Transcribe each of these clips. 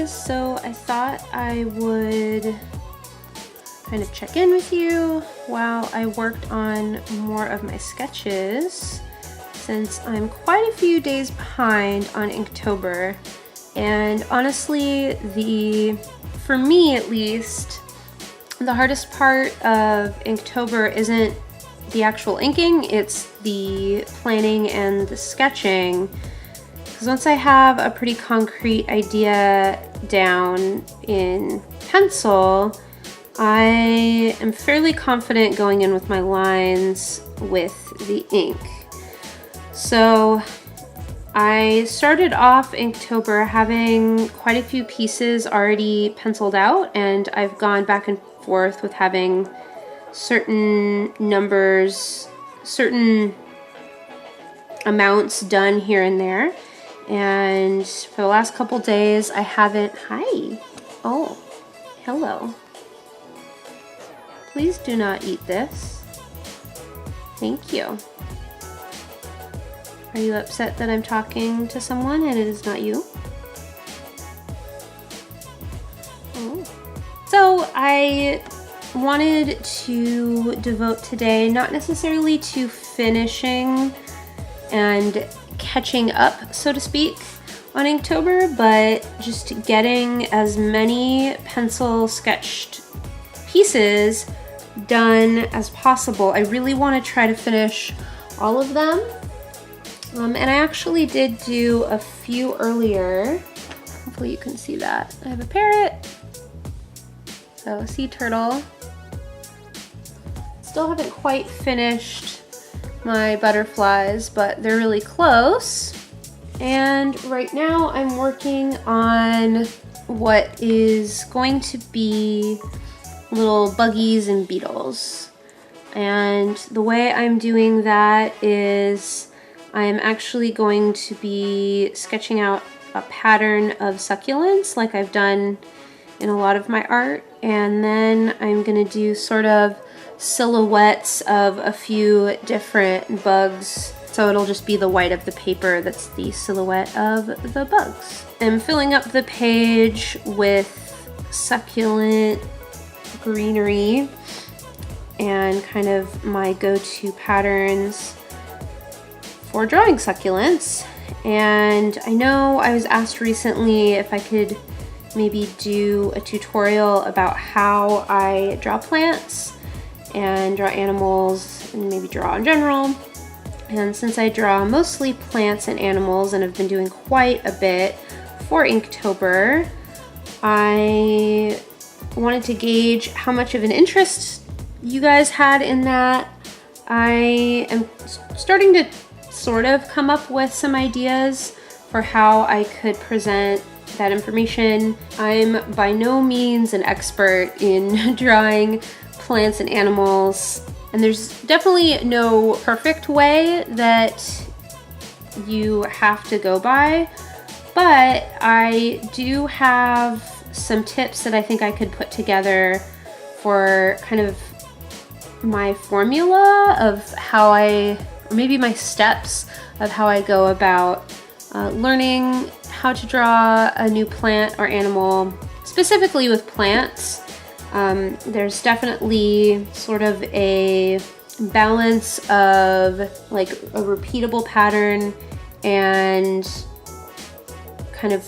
So I thought I would kind of check in with you while I worked on more of my sketches, since I'm quite a few days behind on Inktober. And honestly, for me at least, the hardest part of Inktober isn't the actual inking, it's the planning and the sketching. Because once I have a pretty concrete idea down in pencil, I am fairly confident going in with my lines with the ink. So I started off Inktober having quite a few pieces already penciled out, and I've gone back and forth with having certain numbers, certain amounts done here and there. And for the last couple days, I haven't. Hi. Oh, hello. Please do not eat this. Thank you. Are you upset that I'm talking to someone and it is not you? Oh. So I wanted to devote today not necessarily to finishing and catching up, so to speak, on Inktober, but just getting as many pencil sketched pieces done as possible. I really want to try to finish all of them. And I actually did do a few earlier. Hopefully you can see that. I have a parrot, so a sea turtle. Still haven't quite finished my butterflies, but they're really close. And right now I'm working on what is going to be little buggies and beetles. And the way I'm doing that is I'm actually going to be sketching out a pattern of succulents like I've done in a lot of my art, and then I'm gonna do sort of silhouettes of a few different bugs. So it'll just be the white of the paper that's the silhouette of the bugs. I'm filling up the page with succulent greenery and kind of my go-to patterns for drawing succulents. And I know I was asked recently if I could maybe do a tutorial about how I draw plants and draw animals and maybe draw in general. And since I draw mostly plants and animals and have been doing quite a bit for Inktober, I wanted to gauge how much of an interest you guys had in that. I am starting to sort of come up with some ideas for how I could present that information. I'm by no means an expert in drawing plants and animals, and there's definitely no perfect way that you have to go by, but I do have some tips that I think I could put together for kind of my formula of how or maybe my steps of how I go about learning how to draw a new plant or animal, specifically with plants. There's definitely sort of a balance of like a repeatable pattern and kind of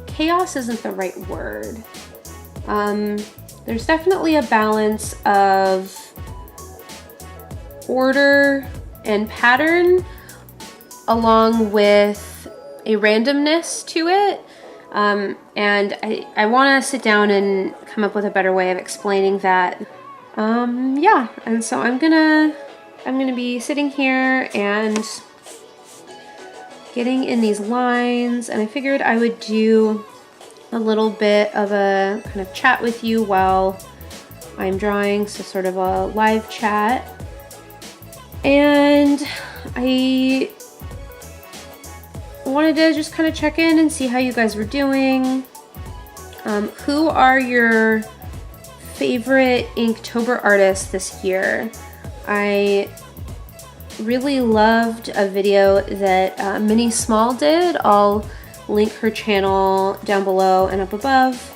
chaos isn't the right word. There's definitely a balance of order and pattern along with a randomness to it. And I want to sit down and come up with a better way of explaining that. Yeah, and so I'm gonna be sitting here and getting in these lines, and I figured I would do a little bit of a kind of chat with you while I'm drawing, so sort of a live chat. And I wanted to just kind of check in and see how you guys were doing. Who are your favorite Inktober artists this year? I really loved a video that Minnie Small did. I'll link her channel down below and up above.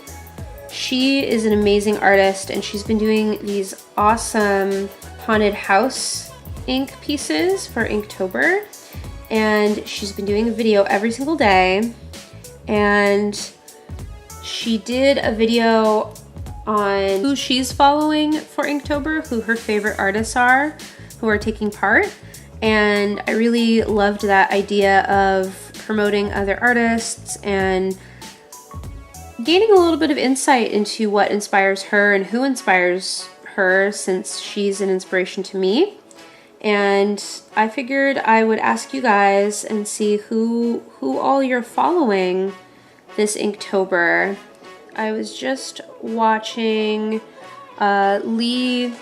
She is an amazing artist, and she's been doing these awesome haunted house ink pieces for Inktober, and she's been doing a video every single day. And she did a video on who she's following for Inktober, who her favorite artists are, who are taking part. And I really loved that idea of promoting other artists and gaining a little bit of insight into what inspires her and who inspires her, since she's an inspiration to me. And I figured I would ask you guys and see who all you're following this Inktober. I was just watching Leigh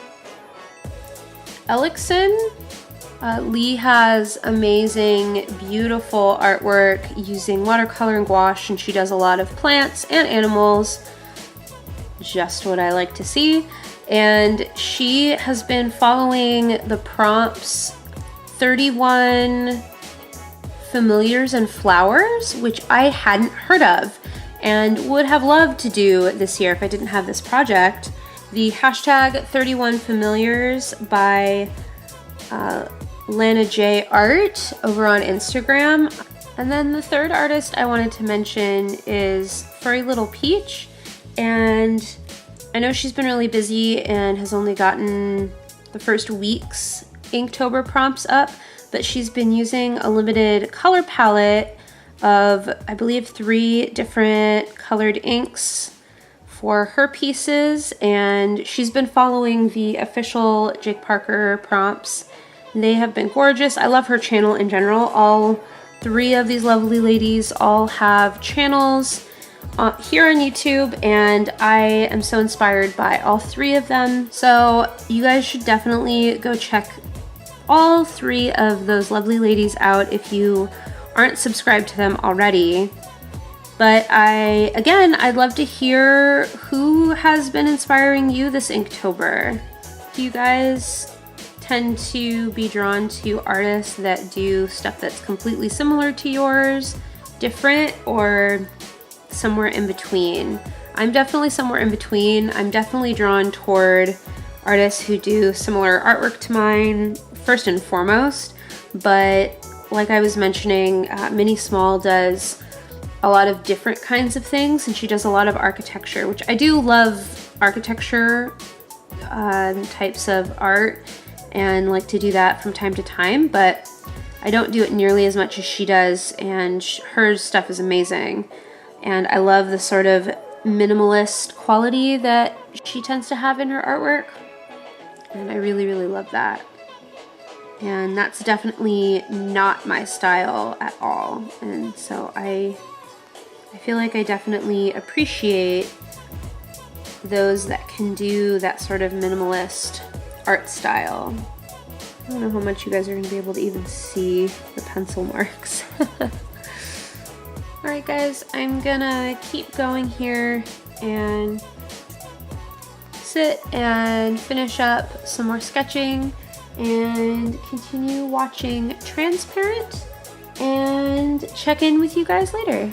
Ellexson. Leigh has amazing, beautiful artwork using watercolor and gouache, and she does a lot of plants and animals. Just what I like to see. And she has been following the prompts 31 familiars and flowers, which I hadn't heard of and would have loved to do this year if I didn't have this project. The hashtag 31 familiars by Lana J Art over on Instagram. And then the third artist I wanted to mention is Furry Little Peach, and I know she's been really busy and has only gotten the first week's Inktober prompts up, but she's been using a limited color palette of, I believe, 3 different colored inks for her pieces, and she's been following the official Jake Parker prompts. They have been gorgeous. I love her channel in general. All 3 of these lovely ladies all have channels here on YouTube, and I am so inspired by all 3 of them. So you guys should definitely go check all 3 of those lovely ladies out if you aren't subscribed to them already. But I'd love to hear who has been inspiring you this Inktober. Do you guys tend to be drawn to artists that do stuff that's completely similar to yours, different, or somewhere in between? I'm definitely somewhere in between. I'm definitely drawn toward artists who do similar artwork to mine, first and foremost. But like I was mentioning, Minnie Small does a lot of different kinds of things, and she does a lot of architecture, which I do love architecture types of art and like to do that from time to time, but I don't do it nearly as much as she does, and her stuff is amazing. And I love the sort of minimalist quality that she tends to have in her artwork, and I really, really love that. And that's definitely not my style at all, and so I feel like I definitely appreciate those that can do that sort of minimalist art style. I don't know how much you guys are going to be able to even see the pencil marks. Alright guys, I'm gonna keep going here and sit and finish up some more sketching and continue watching Transparent and check in with you guys later.